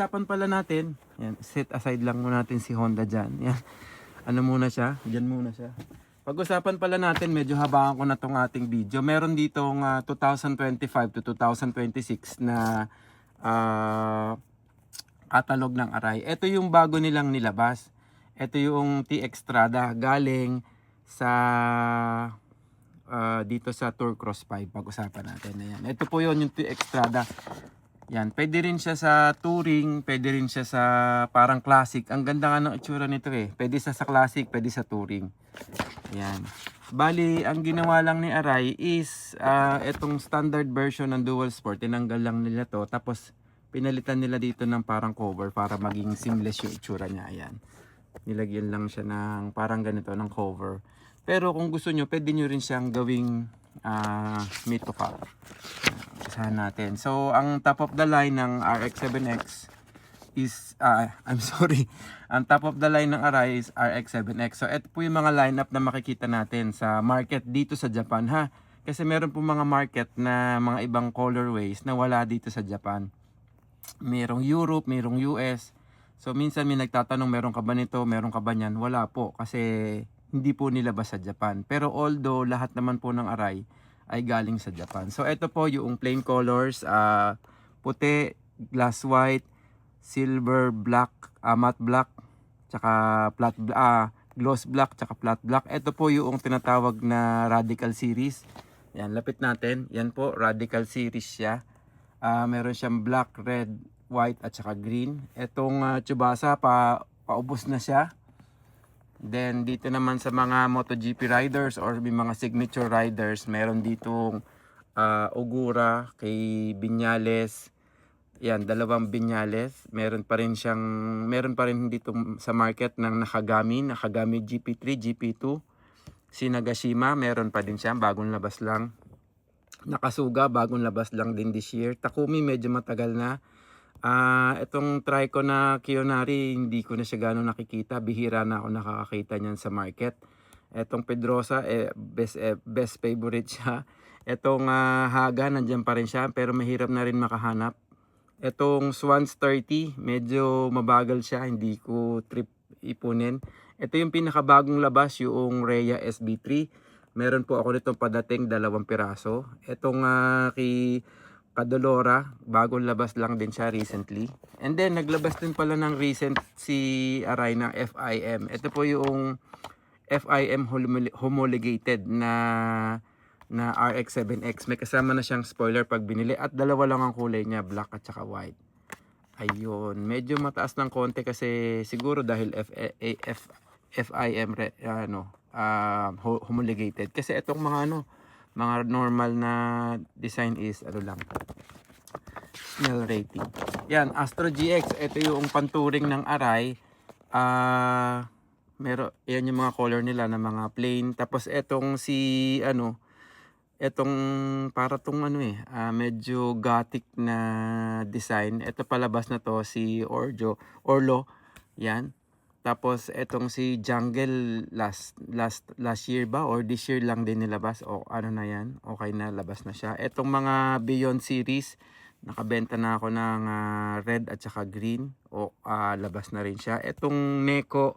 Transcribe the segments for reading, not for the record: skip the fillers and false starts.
Usapan pala natin, yan, set aside lang muna natin si Honda dyan. Yan. Ano muna siya? Dyan muna siya. Pag-usapan pala natin, medyo habaan ko na tong ating video. Meron ditong 2025 to 2026 na catalog ng Arai. Ito yung bago nilang nilabas. Ito yung T-Extrada galing sa dito sa Tour Cross 5. Pag-usapan natin. Ayan. Ito po yun yung T-Extrada. Yan, pwede rin siya sa touring, pwede rin siya sa parang classic. Ang ganda nga ng itsura nito eh. Pwede sa classic, pwede sa touring. Yan. Bali, ang ginawa lang ni Arai is itong standard version ng Dual Sport. Tinanggal lang nila to. Tapos, pinalitan nila dito ng parang cover para maging seamless yung itsura niya. Ayan. Nilagyan lang siya ng parang ganito, ng cover. Pero kung gusto nyo, pwede nyo rin siyang gawing Mito car. Isahan natin. So, ang top of the line ng RX-7X is, I'm sorry, ang top of the line ng Arai is RX-7X. So, ito po yung mga lineup na makikita natin sa market dito sa Japan, ha? Kasi meron po mga market na mga ibang colorways na wala dito sa Japan. Merong Europe, merong US. So, minsan may nagtatanong, meron ka ba nito, meron ka ba niyan? Wala po, kasi hindi po nilabas sa Japan. Pero although lahat naman po ng Arai ay galing sa Japan. So ito po yung plain colors, puti, glass white, silver, black, matte black, tsaka gloss black, tsaka flat black. Ito po yung tinatawag na Radical Series. Yan, lapit natin. Yan po, Radical Series siya. Meron siyang black, red, white, at saka green. Itong Tsubasa, paubos na siya. Then dito naman sa mga MotoGP riders or may mga signature riders, meron ditong Ogura kay Viñales. Yan, dalawang Viñales. Meron pa rin dito sa market ng Nakagami GP3, GP2. Si Nagashima, meron pa din siya, bagong labas lang. Nakasuga, bagong labas lang din this year. Takumi, medyo matagal na. Itong try ko na Kiyonari, hindi ko na siya gano'ng nakikita. Bihira na ako nakakakita niyan sa market. Itong Pedrosa, best favorite siya. Itong Haga, nandiyan pa rin siya, pero mahirap na rin makahanap. Itong Swans 30, medyo mabagal siya, hindi ko trip ipunin. Ito yung pinakabagong labas, yung Rhea SB3. Meron po ako nitong padating 2 piraso. Itong kay Kadolora, bagong labas lang din siya recently. And then naglabas din pala ng recent si Arai ng FIM. Ito po yung FIM homologated na RX-7X. May kasama na siyang spoiler pag binili at dalawa lang ang kulay niya, black at saka white. Ayun, medyo mataas ng konti kasi siguro dahil FIM homologated. Kasi itong mga normal na design is lang, smell rating. Yan, Astro GX, ito yung panturing ng Arai. Yan yung mga color nila na mga plain. Tapos etong etong para tong medyo gothic na design. Ito palabas na to si Orlo. Yan. Tapos etong si Jungle last year ba or this year lang din nilabas o ano na yan, okay na, labas na siya. Etong mga Beyond series, nakabenta na ako ng red at saka green o labas na rin siya. Etong Neko,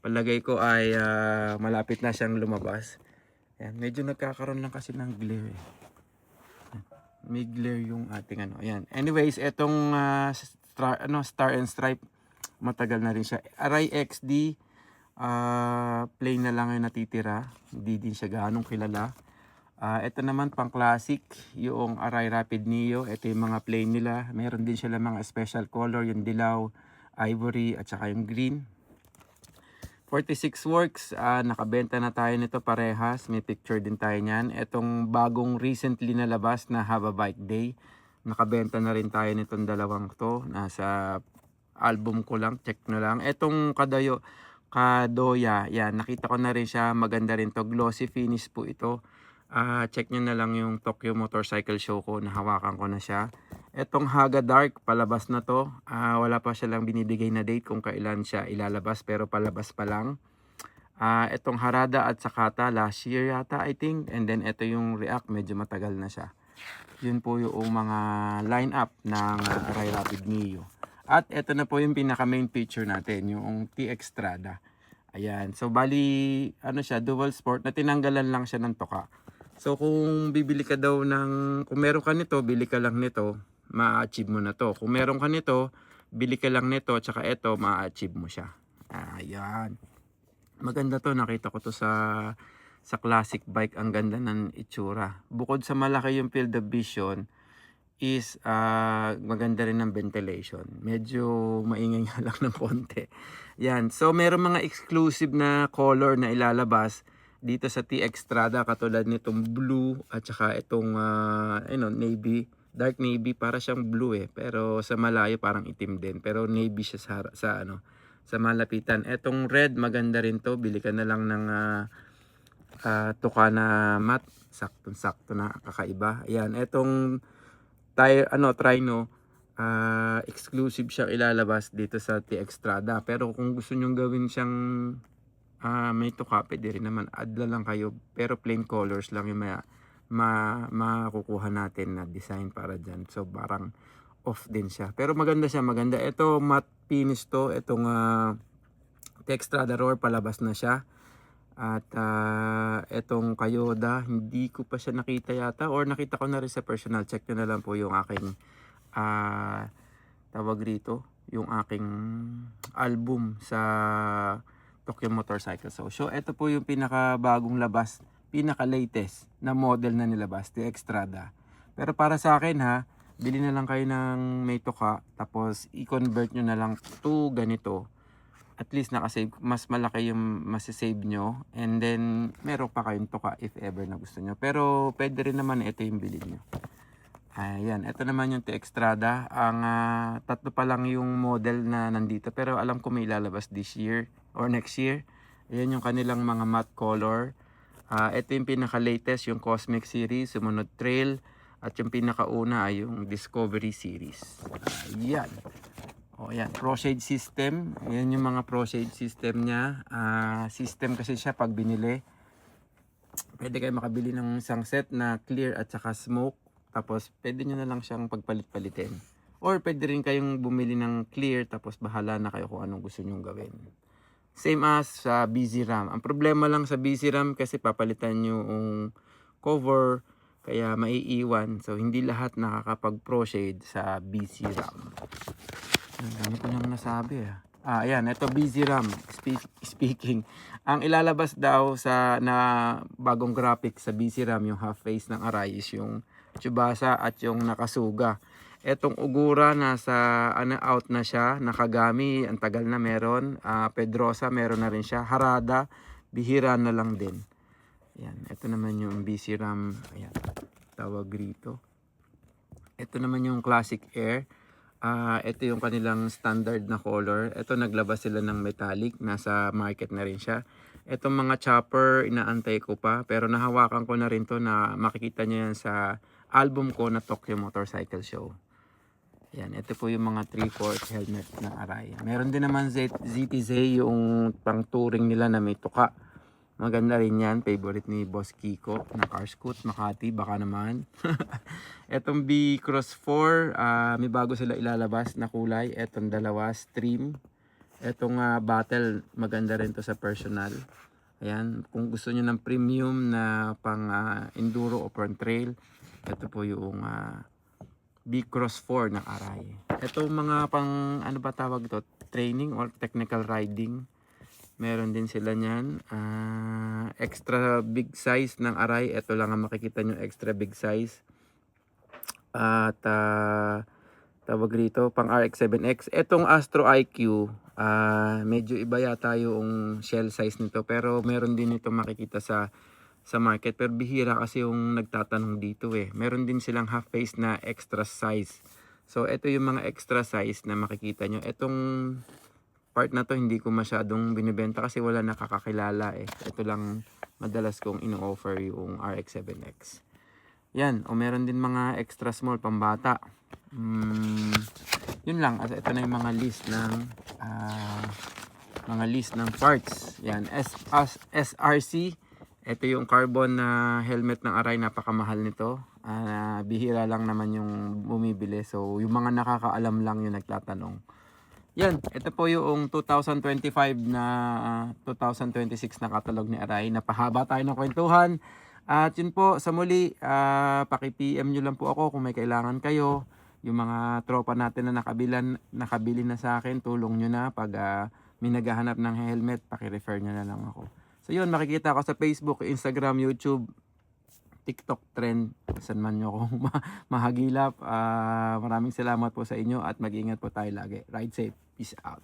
palagay ko ay malapit na siyang lumabas. Ayan, medyo nagkakaroon lang kasi ng glare eh. May glare yung ating Ayan. Anyways, etong Star and Stripe, matagal na rin siya. Arai XD, plain na lang yung natitira. Hindi din siya ganong kilala. Ito naman pang classic, yung Arai Rapid Neo. Ito yung mga plain nila. Meron din sila mga special color, yung dilaw, ivory, at saka yung green. 46 Works, nakabenta na tayo nito parehas. May picture din tayo niyan. Itong bagong recently na labas na Have a Bike Day, nakabenta na rin tayo nitong dalawang to. Nasa album ko lang, check na lang. Etong Kadoya, yan, nakita ko na rin siya, maganda rin to, glossy finish po ito. Check nyo na lang yung Tokyo Motorcycle Show ko, nahawakan ko na siya. Etong Haga Dark, palabas na to. Wala pa siya lang binibigay na date kung kailan siya ilalabas, pero palabas pa lang. Etong Harada at Sakata, last year yata I think. And then ito yung React, medyo matagal na siya. Yun po yung mga line up ng Arai Rapid Neo. At ito na po yung pinaka main feature natin, yung TX Strada. Ayan. So bali ano siya, dual sport na tinanggalan lang siya ng tuka. So kung bibili ka daw kung meron ka nito, bili ka lang nito, ma-achieve mo na to. Kung meron ka nito, bili ka lang nito, tsaka ito, ma-achieve mo siya. Ayan. Maganda to, nakita ko to sa classic bike, ang ganda ng itsura. Bukod sa malaki yung field of vision, is maganda rin ng ventilation. Medyo maingay nga lang ng konti. Yan. So meron mga exclusive na color na ilalabas dito sa TX Strada, katulad nitong blue at saka itong navy, dark navy, para siyang blue pero sa malayo parang itim din, pero navy siya sa malapitan. Etong red, maganda rin to. Bili ka na lang ng tuka na matte, saktong-sakto na, kakaiba. Ayan, etong Trino, exclusive siyang ilalabas dito sa TX Strada. Pero kung gusto nyong gawin siyang may tuka, pwede rin naman, add lang kayo. Pero plain colors lang yung makukuha natin na design para dyan. So parang off din siya. Pero maganda siya, maganda. Ito matte finish to. Itong TX Strada Roar, palabas na siya. At etong Kayoda, hindi ko pa siya nakita yata, or nakita ko na rin sa personal. Check nyo na lang po yung aking tawag rito, yung aking album sa Tokyo Motorcycle Show. So ito po yung pinaka bagong labas, pinaka latest na model na nilabas, TX Strada. Pero para sa akin bili na lang kayo ng may tuka, tapos i-convert nyo na lang to ganito. At least nakasave, mas malaki yung masasave nyo, and then meron pa kayong tuka if ever na gusto nyo. Pero pwede rin naman ito yung bilhin nyo. Ayan, ito naman yung TX Strada. Ang tatlo pa lang yung model na nandito, pero alam ko may lalabas this year or next year. Ayan yung kanilang mga matte color. Ito yung pinaka latest, yung Cosmic series, sumunod Trail, at yung pinakauna ay yung Discovery series. Ayan. Ayan, ProShade system. Ayan yung mga ProShade system niya. System kasi siya pag binili. Pwede kayo makabili ng isang set na clear at saka smoke. Tapos pwede nyo na lang siyang pagpalit-palitin. Or pwede rin kayong bumili ng clear, tapos bahala na kayo kung anong gusto nyong gawin. Same as sa BZ RAM. Ang problema lang sa BZ RAM kasi papalitan nyo yung cover, kaya maiiwan. So hindi lahat nakakapag ProShade sa BZ RAM. Ang dami ko nang nasabi ayan, ito BZ RAM. Speaking, ang ilalabas daw na bagong graphic sa BZ RAM, yung half face ng Arai, is yung Tsubasa at yung Nakasuga. Etong Ugura, nasa out na siya. Nakagami, ang tagal na meron. Pedrosa, meron na rin siya. Harada, bihira na lang din. Ayan, ito naman yung BZ RAM. Ayan, tawag rito. Ito naman yung Classic Air. Ito yung kanilang standard na color. Ito, naglabas sila ng metallic. Nasa market na rin siya. Itong mga chopper, inaantay ko pa. Pero nahawakan ko na rin to, na makikita nyo yan sa album ko na Tokyo Motorcycle Show. Yan, ito po yung mga 3/4 helmet ng Arai. Meron din naman ZTZ, yung pang touring nila na may tuka. Maganda rin yan. Favorite ni Boss Kiko na Carscoot Makati, baka naman. Etong B-Cross 4, may bago sila ilalabas na kulay. Etong dalawa, stream. Etong battle, maganda rin to sa personal. Ayan, kung gusto niyo ng premium na pang enduro o pang trail, ito po yung B-Cross 4 ng Arai. Ito mga pang ano ba tawag ito? Training or technical riding. Meron din sila niyan. Extra big size ng Arai. Ito lang ang makikita nyo, extra big size. At tawag rito, pang RX-7X. Etong Astro IQ, medyo iba yata yung shell size nito. Pero meron din ito makikita sa market. Pero bihira kasi yung nagtatanong dito Meron din silang half face na extra size. So ito yung mga extra size na makikita nyo. Etong part na to hindi ko masyadong binibenta kasi wala nakakakilala Ito lang madalas kong ino-offer yung RX-7X. Yan, meron din mga extra small pambata. Yun lang. Ito na yung mga list ng parts. Yan, SRC. Ito yung carbon na helmet ng Arai, napakamahal nito. Bihira lang naman yung bumibili. So yung mga nakakaalam lang yung nagtatanong. Yan, ito po yung 2025 na 2026 na katalog ni Aray. Napahaba tayo ng kwentuhan. At yun po, sa muli, paki-PM nyo lang po ako kung may kailangan kayo. Yung mga tropa natin na nakabili na sa akin, tulong nyo na. Pag may naghahanap ng helmet, paki-refer nyo na lang ako. So yun, makikita ko sa Facebook, Instagram, YouTube, TikTok trend, saan man nyo ako mahagilap. Maraming salamat po sa inyo at mag-ingat po tayo lagi. Ride safe. Peace out.